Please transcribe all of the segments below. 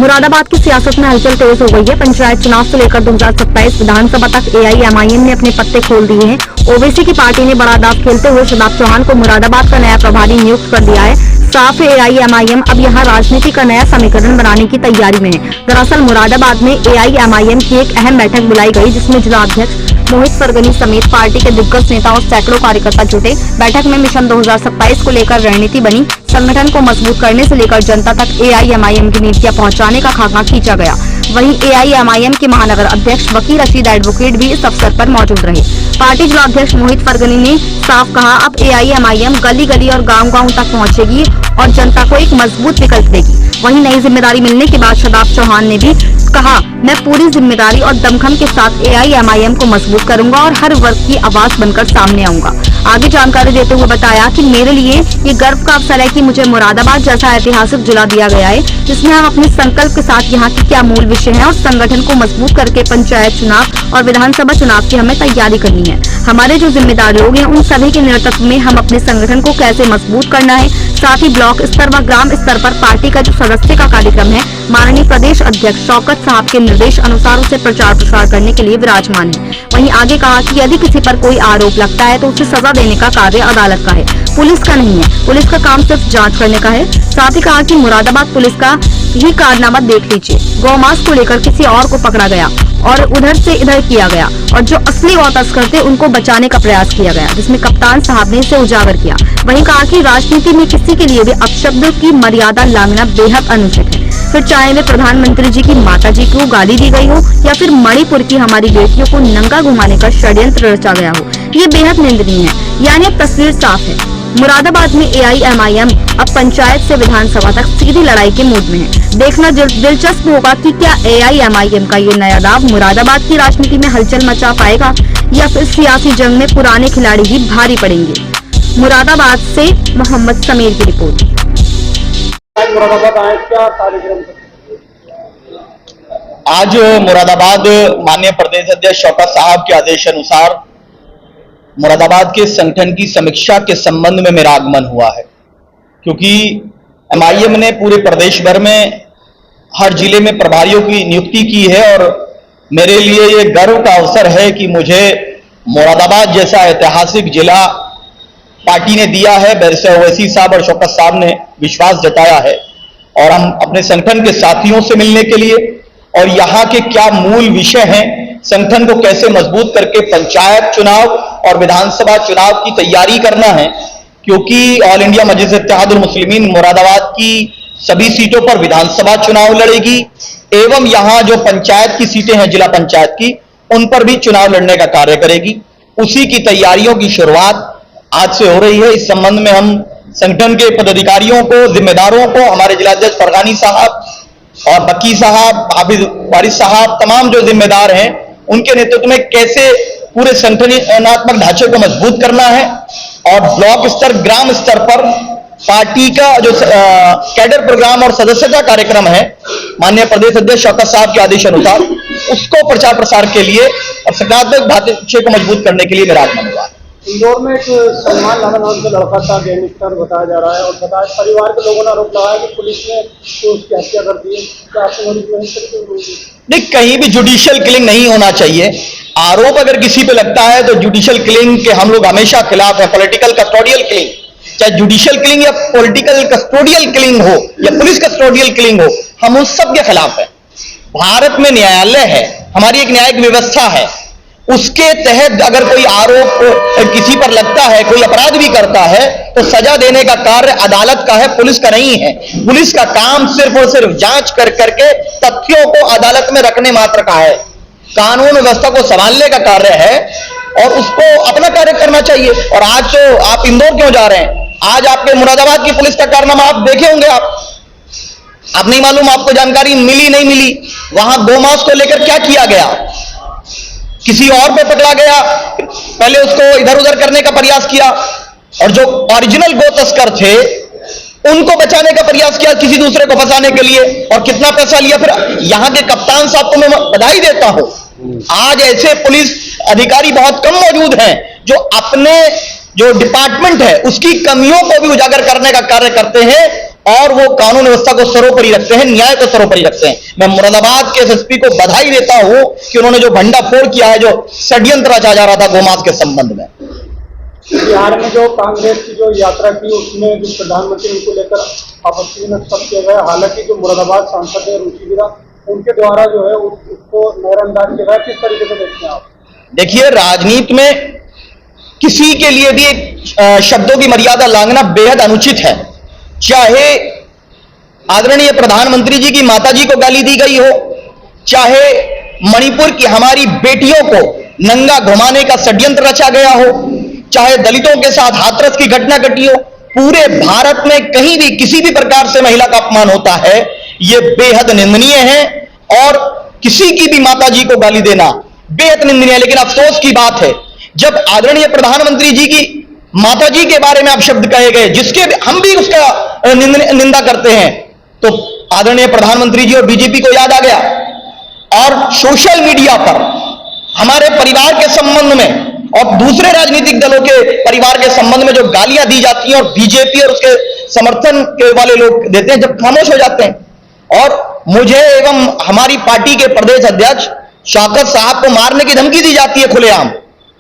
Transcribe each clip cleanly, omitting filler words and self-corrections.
मुरादाबाद की सियासत में हलचल तेज हो गई है। पंचायत चुनाव से लेकर 2027 विधानसभा तक एआईएमआईएम ने अपने पत्ते खोल दिए हैं। ओवैसी की पार्टी ने बड़ा दांव खेलते हुए शदाब चौहान को मुरादाबाद का नया प्रभारी नियुक्त कर दिया है। साफ एआईएमआईएम अब यहां राजनीति का नया समीकरण बनाने की तैयारी में है। दरअसल मुरादाबाद में एआईएमआईएम की एक अहम बैठक बुलाई गई, जिसमें जिला अध्यक्ष मोहित फरगनी समेत पार्टी के दिग्गज नेता और सैकड़ों कार्यकर्ता जुटे। बैठक में मिशन 2027 को लेकर रणनीति बनी। संगठन को मजबूत करने से लेकर जनता तक एआईएमआईएम की नीतियां पहुंचाने का खाका खींचा गया। वहीं एआईएमआईएम के महानगर अध्यक्ष वकील रशीद एडवोकेट भी इस अवसर पर मौजूद रहे। पार्टी जिला अध्यक्ष मोहित फरगनी ने साफ कहा, अब एआईएमआईएम गली गली और गांव-गांव तक पहुंचेगी और जनता को एक मजबूत विकल्प देगी। वहीं नई जिम्मेदारी मिलने के बाद शदाब चौहान ने भी कहा, मैं पूरी जिम्मेदारी और दमखम के साथ एआईएमआईएम को मजबूत करूंगा और हर वर्ग की आवाज बनकर सामने आऊंगा। आगे जानकारी देते हुए बताया कि मेरे लिए ये गर्व का अवसर है कि मुझे मुरादाबाद जैसा ऐतिहासिक जिला दिया गया है, जिसमें हम अपने संकल्प के साथ यहाँ की क्या मूल विषय है और संगठन को मजबूत करके पंचायत चुनाव और विधानसभा चुनाव की हमें तैयारी करनी है। हमारे जो जिम्मेदार लोग हैं, उन सभी के नेतृत्व में हम अपने संगठन को कैसे मजबूत करना है। साथ ही ब्लॉक स्तर व ग्राम स्तर पर पार्टी का जो सदस्य का कार्यक्रम है, माननीय प्रदेश अध्यक्ष शौकत साहब के निर्देश अनुसार उसे प्रचार प्रसार करने के लिए विराजमान है। वहीं आगे कहा कि यदि किसी पर कोई आरोप लगता है तो उसे सजा देने का कार्य अदालत का है, पुलिस का नहीं है। पुलिस का काम सिर्फ जांच करने का है। साथ ही कहा कि मुरादाबाद पुलिस का ही कारनामा देख लीजिए। गौमांस को लेकर किसी और को पकड़ा गया और उधर से इधर किया गया और जो असली गौ तस्कर थे उनको बचाने का प्रयास किया गया, जिसमें कप्तान साहब ने इसे उजागर किया। वहीं कहा कि राजनीति में किसी के लिए भी अपशब्दों की मर्यादा लांघना बेहद अनुचित है। फिर चाहे वे प्रधानमंत्री जी की माता जी को गाली दी गई हो या फिर मणिपुर की हमारी बेटियों को नंगा घुमाने का षड्यंत्र रचा गया हो, ये बेहद निंदनीय है। यानी अब तस्वीर साफ है, मुरादाबाद में एआईएमआईएम अब पंचायत से विधानसभा तक सीधी लड़ाई के मूड में है। देखना दिलचस्प होगा कि क्या एआईएमआईएम का ये नया दाव मुरादाबाद की राजनीति में हलचल मचा पाएगा या फिर सियासी जंग में पुराने खिलाड़ी ही भारी पड़ेंगे। मुरादाबाद से मोहम्मद समीर की रिपोर्ट। मुरादाबाद आए, क्या कार्यक्रम? आज मुरादाबाद माननीय प्रदेश अध्यक्ष शौकत साहब के आदेश अनुसार मुरादाबाद के संगठन की समीक्षा के संबंध में मेरा आगमन हुआ है, क्योंकि एमआईएम ने पूरे प्रदेश भर में हर जिले में प्रभारियों की नियुक्ति की है और मेरे लिए ये गर्व का अवसर है कि मुझे मुरादाबाद जैसा ऐतिहासिक जिला पार्टी ने दिया है। बैरिस्टर ओवैसी साहब और शौकत साहब ने विश्वास जताया है और हम अपने संगठन के साथियों से मिलने के लिए और यहाँ के क्या मूल विषय हैं, संगठन को कैसे मजबूत करके पंचायत चुनाव और विधानसभा चुनाव की तैयारी करना है, क्योंकि ऑल इंडिया मजलिस इत्तेहादुल मुस्लिमीन मुरादाबाद की सभी सीटों पर विधानसभा चुनाव लड़ेगी एवं यहां जो पंचायत की सीटें हैं जिला पंचायत की, उन पर भी चुनाव लड़ने का कार्य करेगी। उसी की तैयारियों की शुरुआत आज से हो रही है। इस संबंध में हम संगठन के पदाधिकारियों को, जिम्मेदारों को, हमारे जिलाध्यक्ष फरगानी साहब और बकी साहब, हाफिज वारिस साहब, तमाम जो जिम्मेदार हैं, उनके नेतृत्व में कैसे पूरे संगठनात्मक ढांचे को मजबूत करना है और ब्लॉक स्तर, ग्राम स्तर पर पार्टी का जो कैडर प्रोग्राम और सदस्यता कार्यक्रम है माननीय प्रदेश अध्यक्ष शौकत साहब के आदेश अनुसार, उसको प्रचार प्रसार के लिए और सकारात्मक ढांचे को मजबूत करने के लिए मेरा आगमन हुआ। इंदौर में एक सलमान लाला नाम का लड़का था, गैंगस्टर बताया जा रहा है और बताया परिवार के लोगों ने आरोप लगाया कि पुलिस ने उसकी हत्या कर दी है। नहीं, कहीं भी जुडिशियल किलिंग नहीं होना चाहिए। आरोप अगर किसी पे लगता है तो जुडिशियल किलिंग के हम लोग हमेशा खिलाफ है। पॉलिटिकल कस्टोडियल किलिंग, चाहे जुडिशियल किलिंग या पॉलिटिकल कस्टोडियल किलिंग हो या पुलिस कस्टोडियल किलिंग हो, हम उन सब के खिलाफ है। भारत में न्यायालय है, हमारी एक न्यायिक व्यवस्था है, उसके तहत अगर कोई आरोप किसी पर लगता है, कोई अपराध भी करता है, तो सजा देने का कार्य अदालत का है, पुलिस का नहीं है। पुलिस का काम सिर्फ और सिर्फ जांच कर करके तथ्यों को अदालत में रखने मात्र का है। कानून व्यवस्था को संभालने का कार्य है और उसको अपना कार्य करना चाहिए। और आज तो आप इंदौर क्यों जा रहे हैं? आज आपके मुरादाबाद की पुलिस का कारनामा आप देखे होंगे। आप नहीं मालूम, आपको जानकारी मिली नहीं मिली, वहां गौमांस को लेकर क्या किया गया, किसी और पे पकड़ा गया, पहले उसको इधर उधर करने का प्रयास किया और जो ओरिजिनल गो तस्कर थे उनको बचाने का प्रयास किया किसी दूसरे को फंसाने के लिए, और कितना पैसा लिया। फिर यहां के कप्तान साहब को मैं बधाई देता हूं, आज ऐसे पुलिस अधिकारी बहुत कम मौजूद हैं जो अपने जो डिपार्टमेंट है उसकी कमियों को भी उजागर करने का कार्य करते हैं और वो कानून व्यवस्था को सर्वोपरि रखते हैं, न्याय को सर्वोपरि रखते हैं। मैं मुरादाबाद के एसएसपी को बधाई देता हूं कि उन्होंने जो भंडाफोड़ किया है, जो षड्यंत्र रचा जा रहा था गोमांस के संबंध में। बिहार में जो कांग्रेस की जो यात्रा की उसमें जो प्रधानमंत्री उनको लेकर आपत्तिजनक शब्द किया गया, हालांकि जो मुरादाबाद सांसद है रुचि वीरा, उनके द्वारा जो है उसको नजरअंदाज किया गया। किस तरीके से देखते हैं आप? देखिए, राजनीति में किसी के लिए भी एक शब्दों की मर्यादा लांघना बेहद अनुचित है। चाहे आदरणीय प्रधानमंत्री जी की माताजी को गाली दी गई हो, चाहे मणिपुर की हमारी बेटियों को नंगा घुमाने का षड्यंत्र रचा गया हो, चाहे दलितों के साथ हाथरस की घटना घटी हो, पूरे भारत में कहीं भी किसी भी प्रकार से महिला का अपमान होता है, यह बेहद निंदनीय है। और किसी की भी माताजी को गाली देना बेहद निंदनीय है। लेकिन अफसोस की बात है, जब आदरणीय प्रधानमंत्री जी की माताजी के बारे में आप शब्द कहे गए, जिसके हम भी उसका निंदा करते हैं, तो आदरणीय प्रधानमंत्री जी और बीजेपी को याद आ गया। और सोशल मीडिया पर हमारे परिवार के संबंध में और दूसरे राजनीतिक दलों के परिवार के संबंध में जो गालियां दी जाती हैं और बीजेपी और उसके समर्थन के वाले लोग देते हैं, जब खामोश हो जाते हैं। और मुझे एवं हमारी पार्टी के प्रदेश अध्यक्ष शौकत साहब को मारने की धमकी दी जाती है खुलेआम,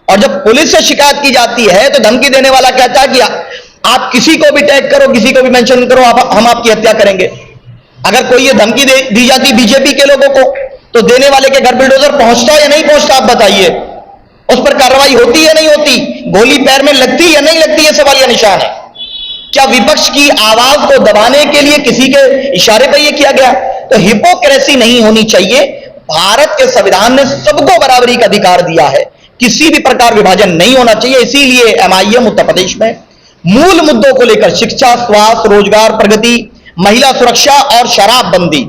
और जब पुलिस से शिकायत की जाती है तो धमकी देने वाला कहता है कि आप किसी को भी टैग करो, किसी को भी मेंशन करो, हम आपकी हत्या करेंगे। अगर कोई ये धमकी दी जाती बीजेपी के लोगों को, तो देने वाले के घर बुलडोजर पहुंचता या नहीं पहुंचता, आप बताइए। उस पर कार्रवाई होती या नहीं होती, गोली पैर में लगती या नहीं लगती, ये सवालिया निशान है। क्या विपक्ष की आवाज को दबाने के लिए किसी के इशारे पर यह किया गया? तो हिपोक्रेसी नहीं होनी चाहिए। भारत के संविधान ने सबको बराबरी का अधिकार दिया है, किसी भी प्रकार विभाजन नहीं होना चाहिए। इसीलिए एमआईएम उत्तर प्रदेश में मूल मुद्दों को लेकर शिक्षा, स्वास्थ्य, रोजगार, प्रगति, महिला सुरक्षा और शराबबंदी,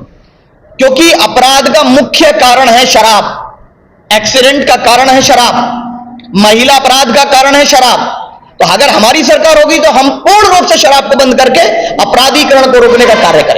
क्योंकि अपराध का मुख्य कारण है शराब, एक्सीडेंट का कारण है शराब, महिला अपराध का कारण है शराब। तो अगर हमारी सरकार होगी तो हम पूर्ण रूप से शराब को बंद करके अपराधीकरण को रोकने का कार्य करें।